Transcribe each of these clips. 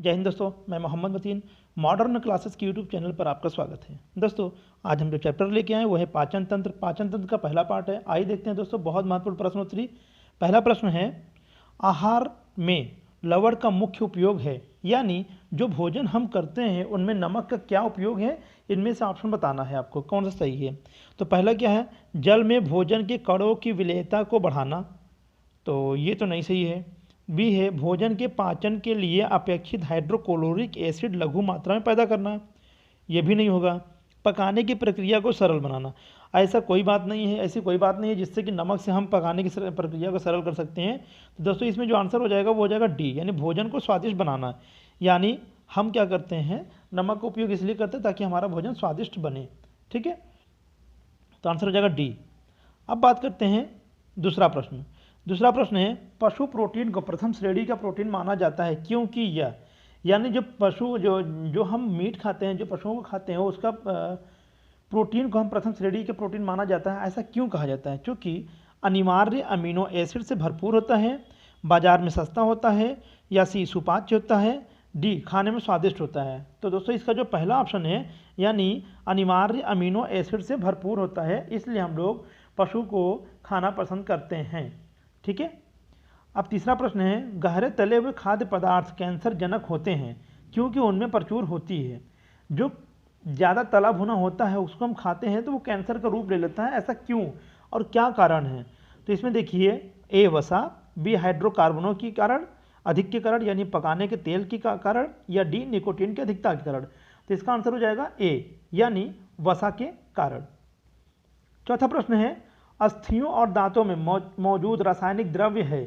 जय हिंद दोस्तों, मैं मोहम्मद मतीन मॉडर्न क्लासेस के यूट्यूब चैनल पर आपका स्वागत है। दोस्तों आज हम जो चैप्टर लेके आए वो है पाचन तंत्र। पाचन तंत्र का पहला पार्ट है। आइए देखते हैं दोस्तों, बहुत महत्वपूर्ण प्रश्नोत्तरी। पहला प्रश्न है, आहार में लवण का मुख्य उपयोग है, यानी जो भोजन हम करते हैं उनमें नमक का क्या उपयोग है, इनमें से ऑप्शन बताना है आपको कौन सा सही है। तो पहला क्या है, जल में भोजन के कणों की विलेयता को बढ़ाना, तो ये तो नहीं सही है। बी है, भोजन के पाचन के लिए अपेक्षित हाइड्रोक्लोरिक एसिड लघु मात्रा में पैदा करना, ये भी नहीं होगा। पकाने की प्रक्रिया को सरल बनाना, ऐसा कोई बात नहीं है, ऐसी कोई बात नहीं है जिससे कि नमक से हम पकाने की प्रक्रिया को सरल कर सकते हैं। तो दोस्तों इसमें जो आंसर हो जाएगा वो हो जाएगा डी, यानी भोजन को स्वादिष्ट बनाना। यानी हम क्या करते हैं, नमक का उपयोग इसलिए करते हैं ताकि हमारा भोजन स्वादिष्ट बने। ठीक है, तो आंसर हो जाएगा डी। अब बात करते हैं दूसरा प्रश्न। दूसरा प्रश्न है, पशु प्रोटीन को प्रथम श्रेणी का प्रोटीन माना जाता है क्योंकि यह, यानी जो पशु जो हम मीट खाते हैं, जो पशुओं को खाते हैं, उसका प्रोटीन को हम प्रथम श्रेणी के प्रोटीन माना जाता है। ऐसा क्यों कहा जाता है? क्योंकि अनिवार्य अमीनो एसिड से भरपूर होता है, बाजार में सस्ता होता है, या सी सुपाच्य होता है, डी खाने में स्वादिष्ट होता है। तो दोस्तों इसका जो पहला ऑप्शन है, यानी अनिवार्य अमीनो एसिड से भरपूर होता है, इसलिए हम लोग पशु को खाना पसंद करते हैं। ठीक है। अब तीसरा प्रश्न है, गहरे तले हुए खाद्य पदार्थ कैंसर जनक होते हैं क्योंकि उनमें प्रचुर होती है। जो ज़्यादा तला भुना होता है उसको हम खाते हैं तो वो कैंसर का रूप ले लेता है, ऐसा क्यों और क्या कारण है? तो इसमें देखिए, ए वसा, बी हाइड्रोकार्बनों के कारण, अधिक के कारण यानी पकाने के तेल के कारण, या डी निकोटीन की अधिकता के कारण। तो इसका आंसर हो जाएगा ए, यानी वसा के कारण। चौथा प्रश्न है, अस्थियों और दांतों में मौजूद रासायनिक द्रव्य है,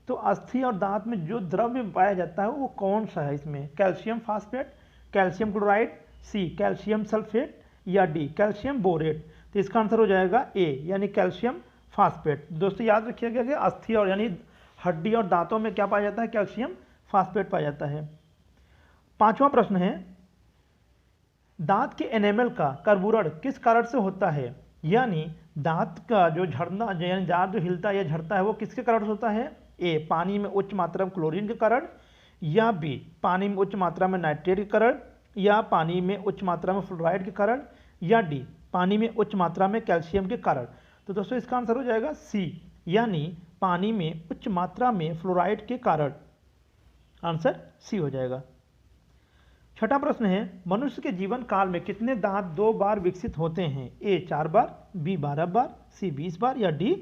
तो अस्थि और दांत में जो द्रव्य पाया जाता है वो कौन सा है? इसमें calcium phosphate, calcium chloride, C calcium sulphate, या डी कैल्शियम बोरेट। तो इसका आंसर हो जाएगा ए, यानी कैल्शियम फास्फेट। दोस्तों याद रखिएगा कि अस्थि और यानी हड्डी और दांतों में क्या पाया जाता है? कैल्शियम फास्फेट पाया जाता है। पांचवा प्रश्न है, दांत के एनेमल का कर्बुरण किस कारण से होता है? यानी दांत का जो झड़ना, यानी दांत जो हिलता या झड़ता है वो किसके कारण से होता है? ए पानी में उच्च मात्रा में क्लोरीन के कारण, या बी पानी में उच्च मात्रा में नाइट्रेट के कारण, या पानी में उच्च मात्रा में फ्लोराइड के कारण, या डी पानी में उच्च मात्रा में कैल्शियम के कारण। तो दोस्तों इसका आंसर हो जाएगा सी, यानी पानी में उच्च मात्रा में फ्लोराइड के कारण। आंसर सी हो जाएगा। छठा प्रश्न है, मनुष्य के जीवन काल में कितने दांत 2 बार विकसित होते हैं? ए 4 बार, बी 12 बार, सी 20 बार, या डी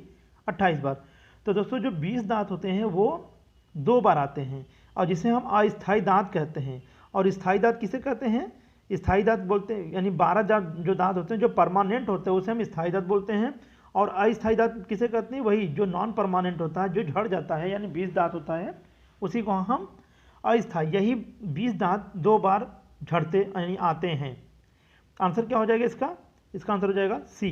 28 बार। तो दोस्तों जो 20 दांत होते हैं वो 2 बार आते हैं, और जिसे हम अस्थायी दांत कहते हैं। और स्थायी दांत किसे कहते हैं? स्थायी दांत बोलते हैं, यानी 12 जो दांत होते हैं जो परमानेंट होते हैं उसे हम स्थायी दांत बोलते हैं। और अस्थायी दांत किसे कहते हैं? वही जो नॉन परमानेंट होता है, जो झड़ जाता है, यानी 20 दांत होता है, उसी को हम अस्थायी। यही 20 दांत 2 बार झड़ते यानी आते हैं। आंसर क्या हो जाएगा इसका? इसका आंसर हो जाएगा सी।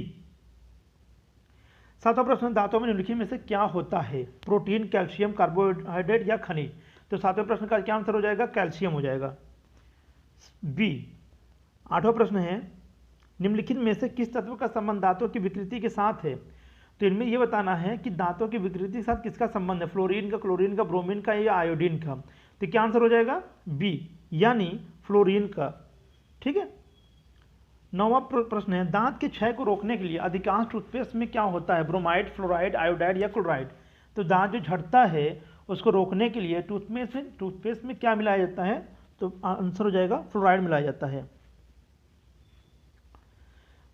सातवां प्रश्न, दांतों में निम्नलिखित में से क्या होता है? प्रोटीन, कैल्शियम, कार्बोहाइड्रेट, या खनिज। तो सातवें प्रश्न का क्या आंसर हो जाएगा? कैल्शियम हो जाएगा, बी। आठवां प्रश्न है, निम्नलिखित में से किस तत्व का संबंध दांतों की विकृति के साथ है? तो इनमें यह बताना है कि दांतों की विकृति के साथ किसका संबंध है, फ्लोरीन का, क्लोरीन का, ब्रोमीन का, या आयोडीन का। तो क्या आंसर हो जाएगा? बी, यानी फ्लोरीन का। ठीक है। नौवां प्रश्न है, दांत के क्षय को रोकने के लिए अधिकांश टूथपेस्ट में क्या होता है? ब्रोमाइड, फ्लोराइड, आयोडाइड, या क्लोराइड। तो दांत जो झड़ता है उसको रोकने के लिए टूथपेस्ट में क्या मिलाया जाता है? तो आंसर हो जाएगा फ्लोराइड मिलाया जाता है।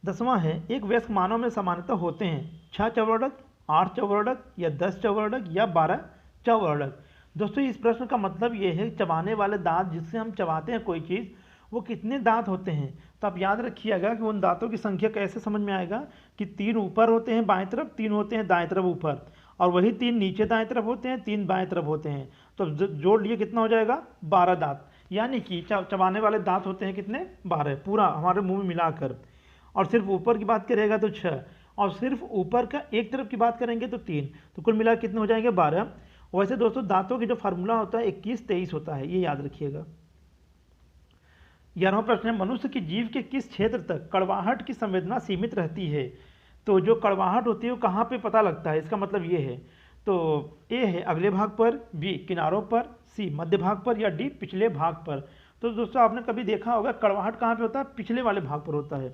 10वां है, एक वयस्क मानव में सामान्यतः होते हैं 6 चौवर्णक, 8 चौवर्णक, या 10 चौवर्णक, या 12 चौवर्णक। दोस्तों इस प्रश्न का मतलब ये है, चबाने वाले दांत, जिससे हम चबाते हैं कोई चीज़, वो कितने दांत होते हैं? तो आप याद रखिएगा कि उन दांतों की संख्या कैसे समझ में आएगा कि 3 ऊपर होते हैं बाएं तरफ, 3 होते हैं दाएं तरफ ऊपर, और वही 3 नीचे दाएं तरफ होते हैं, 3 बाएं तरफ होते हैं। तो जोड़ लिए कितना हो जाएगा? 12 दांत। यानी कि चबाने वाले दांत होते हैं कितने? 12, पूरा हमारे मुंह में मिलाकर। और सिर्फ ऊपर की बात करेगा तो 6, और सिर्फ ऊपर का एक तरफ की बात करेंगे तो 3। तो कुल मिला कितने हो जाएंगे? 12। वैसे दोस्तों दांतों की जो फार्मूला होता है 21-23 होता है, ये याद रखिएगा। 11वां प्रश्न है, मनुष्य की जीभ के किस क्षेत्र तक कड़वाहट की संवेदना सीमित रहती है? तो जो कड़वाहट होती है वो कहाँ पे पता लगता है? इसका मतलब ये है, तो ए है अगले भाग पर, बी किनारों पर, सी मध्य भाग पर, या डी पिछले भाग पर। तो दोस्तों आपने कभी देखा होगा कड़वाहट कहाँ पे होता है? पिछले वाले भाग पर होता है।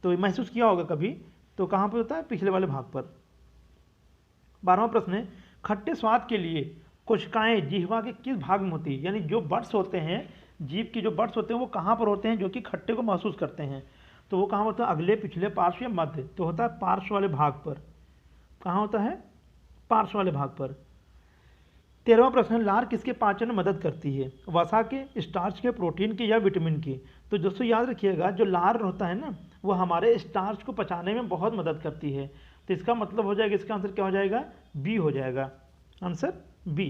तो महसूस किया होगा कभी, तो कहाँ पर होता है? पिछले वाले भाग पर। 12वां प्रश्न है, खट्टे स्वाद के लिए कोशिकाएं जिह्वा के किस भाग में होती है? यानी जो बट्स होते हैं, जीभ की जो बट्स होते हैं वो कहाँ पर होते हैं जो कि खट्टे को महसूस करते हैं? तो वो कहाँ होता है? अगले, पिछले, पार्श्व या मध्य? तो होता है पार्श्व वाले भाग पर। कहाँ होता है? पार्श्व वाले भाग पर। 13वां प्रश्न, लार किसके पाचन में मदद करती है? वसा के, स्टार्च के, प्रोटीन की, या विटामिन की? तो दोस्तों याद रखिएगा, जो लार होता है ना, वो हमारे स्टार्च को पचाने में बहुत मदद करती है। तो इसका मतलब हो जाएगा, इसका आंसर क्या हो जाएगा? बी हो जाएगा, आंसर बी।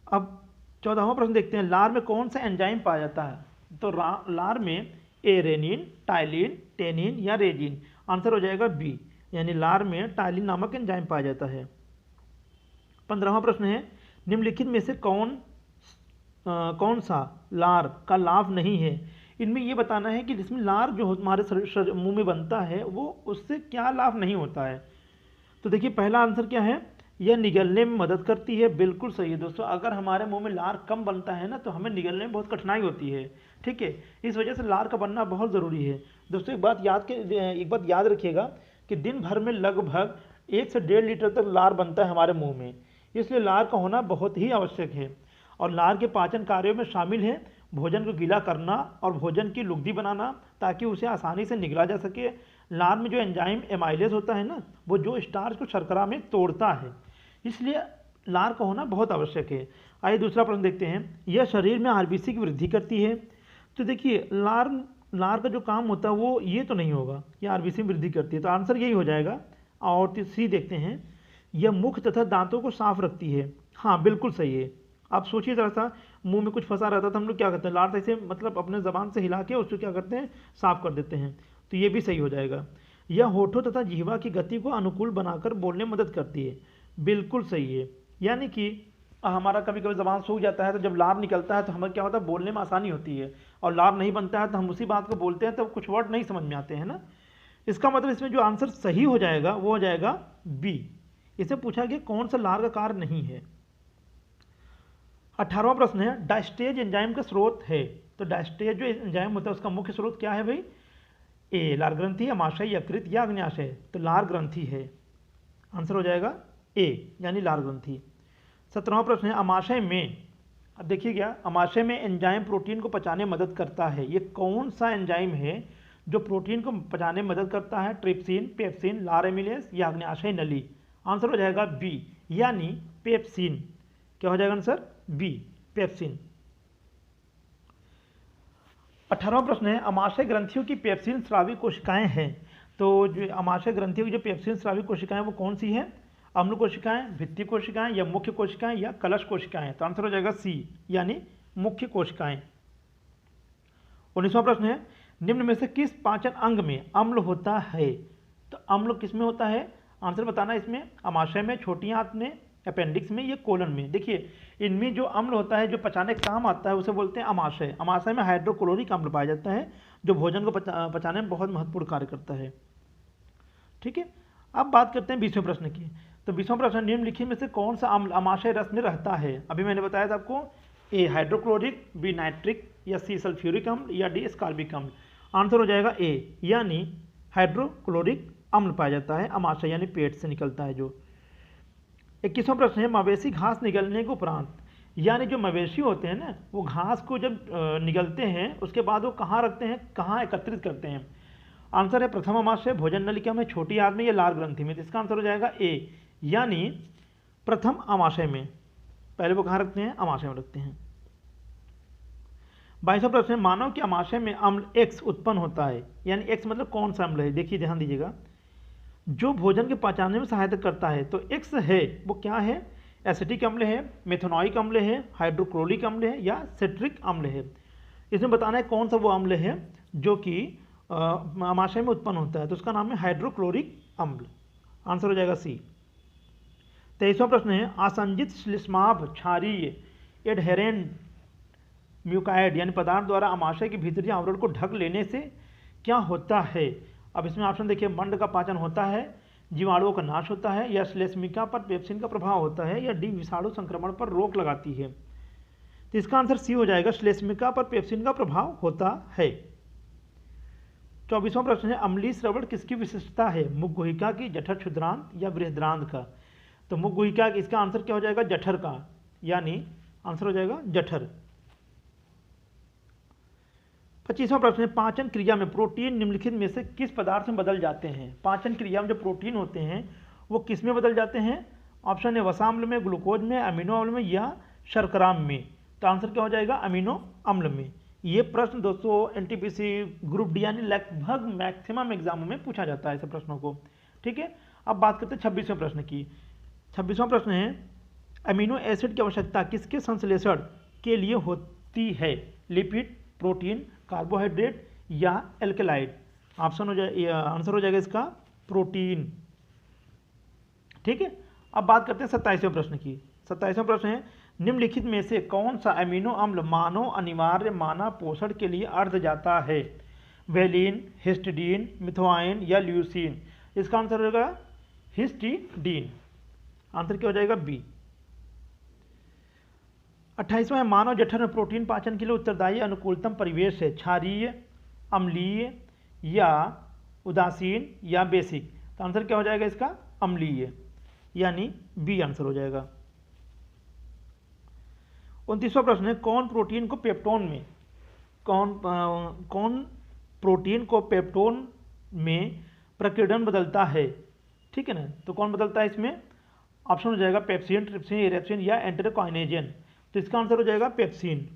अब 14वां प्रश्न देखते हैं, लार में कौन सा एंजाइम पाया जाता है? तो लार में एरेनिन, टाइलिन, टेनिन या रेजिन? आंसर हो जाएगा बी, यानी लार में टाइलिन नामक एंजाइम पाया जाता है। 15वां प्रश्न है, निम्नलिखित में से कौन सा लार का लाभ नहीं है? इनमें यह बताना है कि जिसमें लार जो हमारे मुंह में बनता है वो उससे क्या लाभ नहीं होता है। तो देखिए पहला आंसर क्या है? यह निगलने में मदद करती है। बिल्कुल सही है दोस्तों, अगर हमारे मुंह में लार कम बनता है ना तो हमें निगलने में बहुत कठिनाई होती है। ठीक है, इस वजह से लार का बनना बहुत ज़रूरी है। दोस्तों एक बात याद रखिएगा कि दिन भर में लगभग 1 से 1.5 लीटर तक लार बनता है हमारे मुंह में, इसलिए लार का होना बहुत ही आवश्यक है। और लार के पाचन कार्यों में शामिल है भोजन को गीला करना और भोजन की लुगदी बनाना, ताकि उसे आसानी से निगला जा सके। लार में जो एंजाइम एमाइलेज होता है ना, वो जो स्टार्च को शर्करा में तोड़ता है, इसलिए लार का होना बहुत आवश्यक है। आइए दूसरा प्रश्न देखते हैं, यह शरीर में आरबीसी की वृद्धि करती है? तो देखिए लार का जो काम होता है वो ये तो नहीं होगा, यह आरबीसी में वृद्धि करती है, तो आंसर यही हो जाएगा। और सी देखते हैं, यह मुख तथा दांतों को साफ रखती है? हाँ बिल्कुल सही है। आप सोचिए जरा सा, मुंह में कुछ फंसा रहता था, हम लोग क्या करते हैं? लार ऐसे मतलब अपने ज़बान से हिला के उसको क्या करते हैं? साफ कर देते हैं। तो ये भी सही हो जाएगा। यह होठों तथा जिह्वा की गति को अनुकूल बनाकर बोलने में मदद करती है? बिल्कुल सही है। यानी कि हमारा कभी कभी ज़बान सूख जाता है, तो जब लार निकलता है तो हमें क्या होता है? बोलने में आसानी होती है। और लार नहीं बनता है तो हम उसी बात को बोलते हैं तो कुछ वर्ड नहीं समझ में आते हैं ना। इसका मतलब इसमें जो आंसर सही हो जाएगा वो हो जाएगा बी। इसे पूछा गया कौन सा लार का कार्य नहीं है। 18वां प्रश्न है, डायस्टेज एंजाइम का स्रोत है? तो डायस्टेज जो एंजाइम होता है उसका मुख्य स्रोत क्या है भाई? ए लार ग्रंथि, अमाशय, यकृत या अग्न्याशय? तो लार ग्रंथि है, आंसर हो जाएगा ए, यानी लार ग्रंथि। 17वां प्रश्न है, अमाशय में, अब देखिए क्या, अमाशय में एंजाइम प्रोटीन को पचाने में मदद करता है, ये कौन सा एंजाइम है जो प्रोटीन को पचाने में मदद करता है? ट्रिप्सिन, पेप्सिन, लार एमिलेस या अग्न्याशय नली? आंसर हो जाएगा बी, यानी पेप्सिन। क्या हो जाएगा आंसर? B, pepsin. 18वां प्रश्न है, अमाशय ग्रंथियों की पेप्सिन स्रावी कोशिकाएं हैं? तो जो अमाशय ग्रंथियों की जो पेप्सिन स्रावी कोशिकाएं वो कौन सी हैं? अम्ल कोशिकाएं, भित्ति कोशिकाएं या मुख्य कोशिकाएं या कलश कोशिकाएं? तो आंसर हो जाएगा सी, यानी मुख्य कोशिकाएं। 19वां प्रश्न है, निम्न में से किस पाचन अंग में अम्ल होता है? तो अम्ल किस में होता है? आंसर बताना इसमें, अमाशय में, छोटी आंत में, अपेंडिक्स में या कोलन में? देखिए इनमें जो अम्ल होता है जो पचाने का काम आता है उसे बोलते हैं अमाशय। अमाशय में हाइड्रोक्लोरिक अम्ल पाया जाता है जो भोजन को पचाने में बहुत महत्वपूर्ण कार्य करता है। ठीक है, अब बात करते हैं 20वें प्रश्न की। तो 20वां प्रश्न, निम्नलिखित में से कौन सा अम्ल अमाशय रस में रहता है? अभी मैंने बताया था आपको, ए हाइड्रोक्लोरिक, बी नाइट्रिक या सी सल्फ्यूरिक अम्ल या डी स्कार्बिक अम्ल? आंसर हो जाएगा ए, यानी हाइड्रोक्लोरिक अम्ल पाया जाता है अमाशय, यानी पेट से निकलता है जो। 21वां प्रश्न है, मवेशी घास निगलने के उपरांत, यानी जो मवेशी होते हैं ना वो घास को जब निगलते हैं उसके बाद वो कहाँ रखते हैं, कहाँ एकत्रित करते हैं? आंसर है प्रथम अमाशय, भोजन नलिका में, छोटी आंत में या लार ग्रंथि में? तो इसका आंसर हो जाएगा ए, यानी प्रथम अमाशय में। पहले वो कहाँ रखते हैं? अमाशय में रखते हैं। 22वां प्रश्न है, मानव के अमाशय में अम्ल एक्स उत्पन्न होता है, यानी एक्स मतलब कौन सा अम्ल है? देखिए ध्यान दीजिएगा, जो भोजन के पचाने में सहायता करता है। तो एक्स है वो क्या है? एसिटिक अम्ल है, मेथनोइक अम्ल है, हाइड्रोक्लोरिक अम्ल है या सिट्रिक अम्ल है? इसमें बताना है कौन सा वो अम्ल है जो कि अमाशय में उत्पन्न होता है। तो उसका नाम है हाइड्रोक्लोरिक अम्ल, आंसर हो जाएगा सी। 23वां प्रश्न है, आसंजित श्लेष्माभ क्षारीय एडहेरेंट म्यूकाइड यानी पदार्थ द्वारा अमाशय के भीतरी आवरण को ढक लेने से क्या होता है? अब इसमें ऑप्शन देखिए, मंड का पाचन होता है, जीवाणुओं का नाश होता है, या श्लेष्मिका पर पेप्सिन का प्रभाव होता है, या डी विषाणु संक्रमण पर रोक लगाती है। तो इसका आंसर सी हो जाएगा, श्लेष्मिका पर पेप्सिन का प्रभाव होता है। 24वां प्रश्न है, अम्लीय श्रवण किसकी विशिष्टता है? मुखगुहिका की, जठर क्षुद्रांत या बृहद्रांत का? तो मुखगुहिका, इसका आंसर क्या हो जाएगा? जठर का, यानी आंसर हो जाएगा जठर। 25वां प्रश्न है, पाचन क्रिया में प्रोटीन निम्नलिखित में से किस पदार्थ में बदल जाते हैं? पाचन क्रिया में जो प्रोटीन होते हैं वो किस में बदल जाते हैं? ऑप्शन है वसाम्ल में, ग्लूकोज में, अमीनो अम्ल में, या शर्करा में। तो आंसर क्या हो जाएगा? अमीनो अम्ल में। ये प्रश्न दोस्तों एनटीपीसी ग्रुप डी यानी लगभग मैक्सिमम एग्जामों में पूछा जाता है ऐसे प्रश्नों को। ठीक है, अब बात करते हैं 26वें प्रश्न की। 26वां प्रश्न है, अमीनो एसिड की आवश्यकता किसके संश्लेषण के लिए होती है? लिपिड, प्रोटीन, कार्बोहाइड्रेट या एल्केलाइड? ऑप्शन हो जाए, आंसर हो जाएगा इसका प्रोटीन। ठीक है, अब बात करते हैं 27वें प्रश्न की। 27वां प्रश्न है, निम्नलिखित में से कौन सा अमीनो अम्ल मानव अनिवार्य माना पोषण के लिए अर्ध जाता है? वेलिन, हिस्टिडीन, मिथोआइन या ल्यूसीन? इसका आंसर होगा हिस्टिडीन। आंसर क्या हो जाएगा? बी। 28वां है, मानव जठर में प्रोटीन पाचन के लिए उत्तरदायी अनुकूलतम परिवेश है? क्षारीय, अम्लीय या उदासीन या बेसिक? तो आंसर क्या हो जाएगा इसका? अम्लीय, यानी बी आंसर हो जाएगा। 29वां प्रश्न है, कौन प्रोटीन को पेप्टोन में कौन प्रोटीन को पेप्टोन में प्रकीर्णन बदलता है? ठीक है ना, तो कौन बदलता है इसमें? ऑप्शन हो जाएगा पेप्सिन, ट्रिप्सिन, इरेप्सिन या एंटेरोकाइनेजन। तो इसका आंसर हो जाएगा पेप्सिन।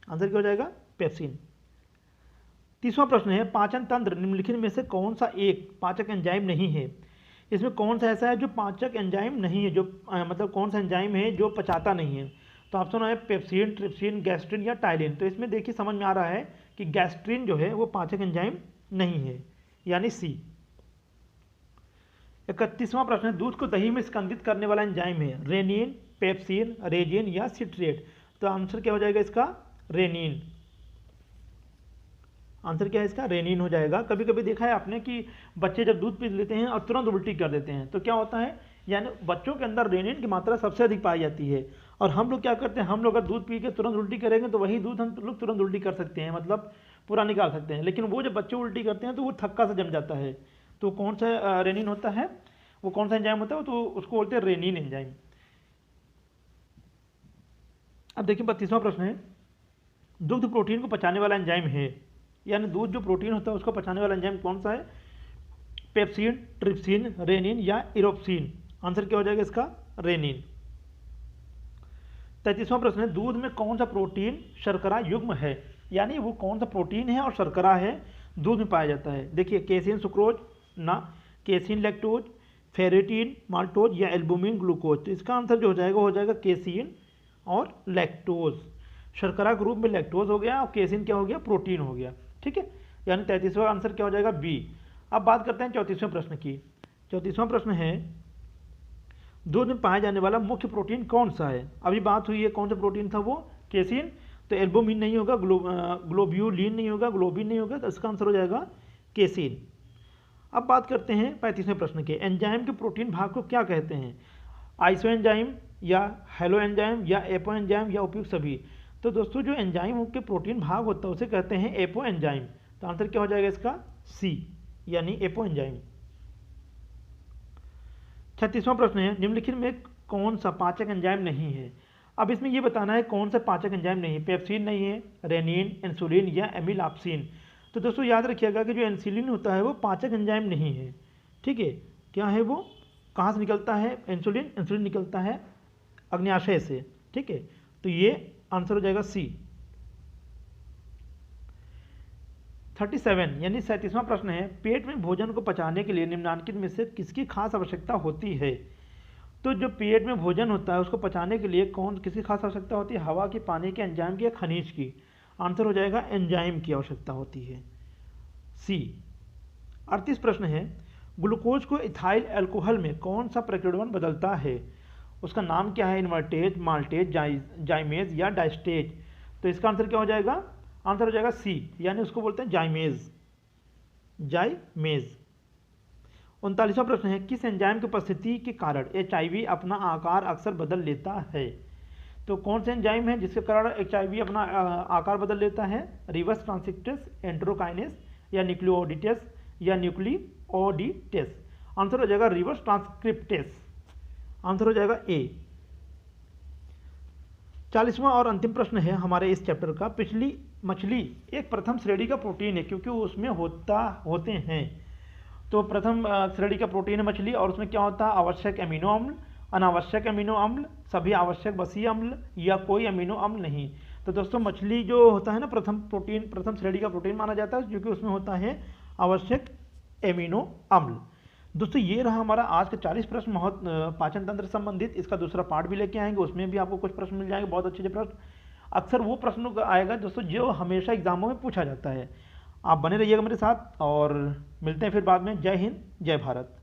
आंसर क्या हो जाएगा? पेप्सिन। 30वां प्रश्न है, पाचन तंत्र निम्नलिखित में से कौन सा एक पाचक एंजाइम नहीं है? इसमें कौन सा ऐसा है जो पाचक एंजाइम नहीं है, जो मतलब कौन सा एंजाइम है जो पचाता नहीं है? तो ऑप्शन है पेप्सिन, ट्रिप्सिन, गैस्ट्रिन या टाइलिन। तो इसमें देखिए समझ में आ रहा है कि गैस्ट्रिन जो है वो पाचक एंजाइम नहीं है, यानी सी। 31वां प्रश्न है, दूध को दही में स्कंदित करने वाला एंजाइम है? रेनिन, पेप्सिन, रेजिन या सिट्रेट? तो आंसर क्या हो जाएगा इसका? रेनिन। आंसर क्या है इसका? रेनिन हो जाएगा। कभी कभी देखा है आपने कि बच्चे जब दूध पी लेते हैं और तुरंत उल्टी कर देते हैं, तो क्या होता है, यानी बच्चों के अंदर रेनिन की मात्रा सबसे अधिक पाई जाती है। और हम लोग क्या करते हैं, हम लोग अगर दूध पी के तुरंत उल्टी करेंगे तो वही दूध हम लोग तुरंत उल्टी कर सकते हैं, मतलब पूरा निकाल सकते हैं। लेकिन वो जब बच्चे उल्टी करते हैं तो वो थक्का से जम जाता है। तो कौन सा रेनिन होता है, वो कौन सा एंजाइम होता है? तो उसको बोलते हैं रेनिन एंजाइम। अब देखिए 32वां प्रश्न है, दुग्ध प्रोटीन को पचाने वाला एंजाइम है? यानी दूध जो प्रोटीन होता है उसको पचाने वाला एंजाइम कौन सा है? पेप्सिन, ट्रिप्सिन, रेनिन या इरोप्सिन? आंसर क्या हो जाएगा इसका? रेनिन। 33वां प्रश्न है, दूध में कौन सा प्रोटीन शर्करा युग्म है? यानी वो कौन सा प्रोटीन है और शर्करा है दूध में पाया जाता है? देखिए केसिन सुक्रोज ना, केसिन लैक्टोज, फेरेटिन माल्टोज या एल्बुमिन ग्लूकोज? तो इसका आंसर जो हो जाएगा वो हो जाएगा केसिन और लैक्टोज। शर्करा के रूप में लैक्टोज हो गया और केसिन क्या हो गया? प्रोटीन हो गया। ठीक है, यानी 33वां आंसर क्या हो जाएगा? बी। अब बात करते हैं 34वें प्रश्न की। 34वां प्रश्न है, दूध में पाया जाने वाला मुख्य प्रोटीन कौन सा है? अभी बात हुई है कौन सा प्रोटीन था वो? केसिन। तो एल्बुमिन नहीं होगा, ग्लोब्यूलिन नहीं होगा, ग्लोबिन नहीं होगा, तो इसका आंसर हो जाएगा केसिन। अब बात करते हैं 35वें प्रश्न के, एंजाइम के प्रोटीन भाग को क्या कहते हैं? आइसो एंजाइम या हेलो एंजाइम या एपो एंजाइम या उपयुक्त सभी? तो दोस्तों जो एंजाइम के प्रोटीन भाग होता है उसे कहते हैं एपो एंजाइम। तो आंसर क्या हो जाएगा इसका? सी, यानी एपो एंजाइम। 36वां प्रश्न है, निम्नलिखित में कौन सा पाचक एंजाइम नहीं है? अब इसमें यह बताना है कौन सा पाचक एंजाइम नहीं है। पेप्सिन नहीं है, रेनिन, इंसुलिन या एमिलाप्सिन? तो दोस्तों याद रखिएगा कि जो इंसुलिन होता है वो पाचक एंजाइम नहीं है। ठीक है, क्या है वो, कहाँ से निकलता है इंसुलिन? इंसुलिन निकलता है अग्न्याशय से। ठीक है, तो ये आंसर हो जाएगा सी। 37 यानी 37वां प्रश्न है, पेट में भोजन को पचाने के लिए निम्नलिखित में से किसकी खास आवश्यकता होती है? तो जो पेट में भोजन होता है उसको पचाने के लिए किसकी खास आवश्यकता होती है? हवा की, पानी के, एंजाइम की या खनिज की? आंसर हो जाएगा एंजाइम की आवश्यकता होती है, सी। 38 प्रश्न है, ग्लूकोज को इथाइल अल्कोहल में कौन सा प्रकीर्णन बदलता है? उसका नाम क्या है? इन्वर्टेज, माल्टेज, जाइमेज या डाइस्टेज? तो इसका आंसर क्या हो जाएगा? आंसर हो जाएगा सी, यानी उसको बोलते हैं जाइमेज। जाइमेज। 39वां प्रश्न है, किस एंजाइम की उपस्थिति के कारण HIV अपना आकार अक्सर बदल लेता है? तो कौन से एंजाइम है जिसके कारण HIV अपना आकार बदल लेता है? रिवर्स ट्रांसक्रिप्टेस, एंटेरोकाइनेस या न्यूक्लियोडिटेस या न्यूक्लियोडिटेस। आंसर हो जाएगा रिवर्स ट्रांसक्रिप्टेस, आंसर हो जाएगा ए। 40वां और अंतिम प्रश्न है हमारे इस चैप्टर का, पिछली मछली एक प्रथम श्रेणी का प्रोटीन है क्योंकि उसमें होते हैं। तो प्रथम श्रेणी का प्रोटीन है मछली, और उसमें क्या होता है? आवश्यक अमीनो अम्ल, अनावश्यक अमीनो अम्ल, सभी आवश्यक बसीय अम्ल या कोई अमीनो अम्ल नहीं। तो दोस्तों मछली जो होता है ना प्रथम श्रेणी का प्रोटीन माना जाता है क्योंकि उसमें होता है आवश्यक अमीनो अम्ल। दोस्तों ये रहा हमारा आज का 40 प्रश्न पाचन तंत्र से संबंधित। इसका दूसरा पार्ट भी लेके आएंगे, उसमें भी आपको कुछ प्रश्न मिल जाएंगे, बहुत अच्छे प्रश्न। अक्सर वो प्रश्न आएगा दोस्तों जो हमेशा एग्जामों में पूछा जाता है। आप बने रहिएगा मेरे साथ और मिलते हैं फिर बाद में। जय हिंद, जय भारत।